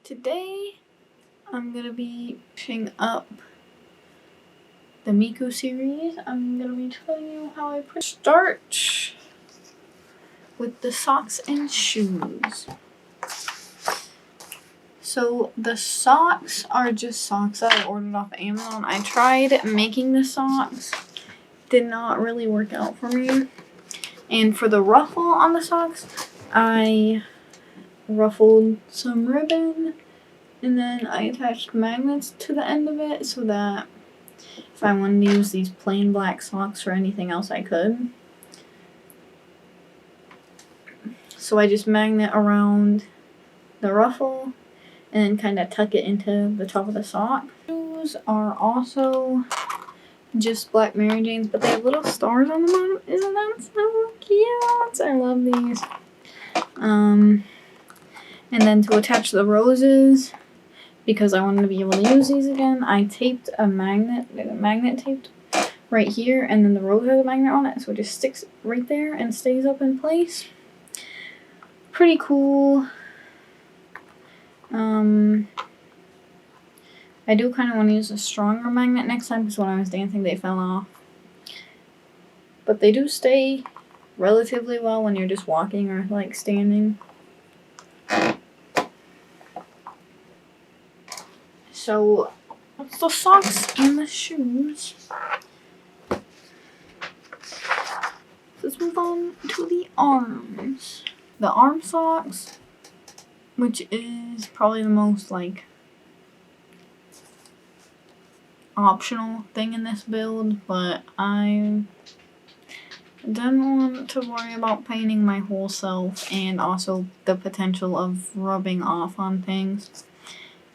Today, I'm gonna be finishing up the Miku series. I'm gonna be telling you how I start with the socks and shoes. So the socks are just socks that I ordered off Amazon. I tried making the socks, did not really work out for me. And for the ruffle on the socks, I ruffled some ribbon and then I attached magnets to the end of it so that if I wanted to use these plain black socks for anything else I could. So I just magnet around the ruffle and then kind of tuck it into the top of the sock. Shoes are also just black Mary Janes, but they have little stars on the bottom. Isn't that so cute? I love these. And then to attach the roses, because I wanted to be able to use these again, I taped a magnet taped right here, and then the rose has a magnet on it, so it just sticks right there and stays up in place. Pretty cool. I do kind of want to use a stronger magnet next time because when I was dancing they fell off. But they do stay relatively well when you're just walking or like standing. So that's the socks and the shoes. Let's move on to the arms. The arm socks, which is probably the most like optional thing in this build, but I didn't want to worry about painting my whole self and also the potential of rubbing off on things.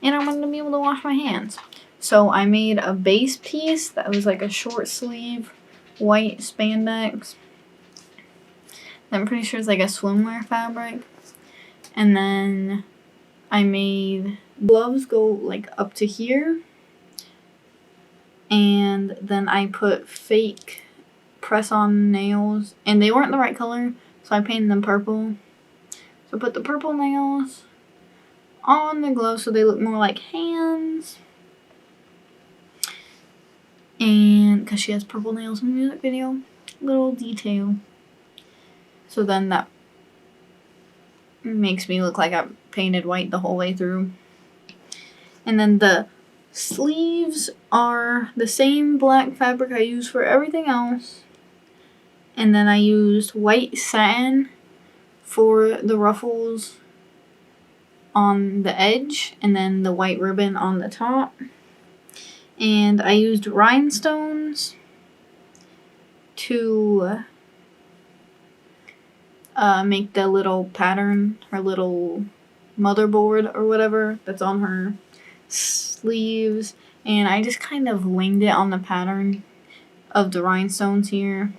And I wanted to be able to wash my hands. So I made a base piece that was like a short sleeve white spandex. I'm pretty sure it's like a swimwear fabric. And then I made gloves go like up to here. And then I put fake press-on nails. And they weren't the right color, so I painted them purple. So I put the purple nails on the gloves so they look more like hands. And because she has purple nails in the music video, little detail. So then that makes me look like I painted white the whole way through. And then the sleeves are the same black fabric I use for everything else. And then I used white satin for the ruffles on the edge and then the white ribbon on the top. And I used rhinestones to make the little pattern, her little motherboard or whatever that's on her sleeves. And I just kind of winged it on the pattern of the rhinestones here.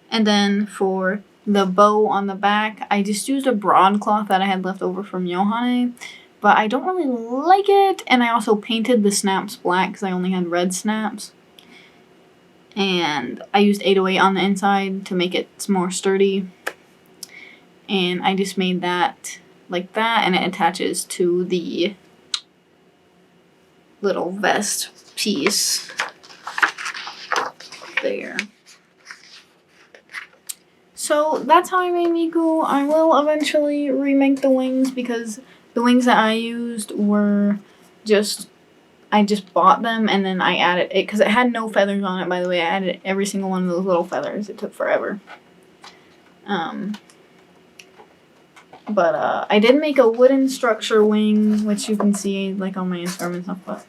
And then for the bow on the back, I just used a broadcloth that I had left over from Yohane, but I don't really like it. And I also painted the snaps black because I only had red snaps. And I used 808 on the inside to make it more sturdy. And I just made that like that, and it attaches to the little vest piece there. So that's how I made Miku. I will eventually remake the wings because the wings that I used were I just bought them and then I added it because it had no feathers on it, by the way. I added every single one of those little feathers. It took forever. But I did make a wooden structure wing, which you can see like on my Instagram and stuff, but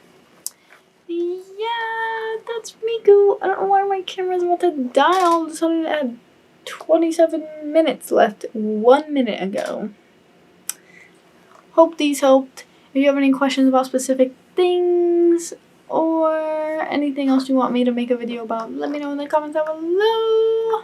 yeah, that's Miku. I don't know why my camera's about to die all of a sudden. It had 27 minutes left 1 minute ago. Hope these helped. If you have any questions about specific things or anything else you want me to make a video about, let me know in the comments down below.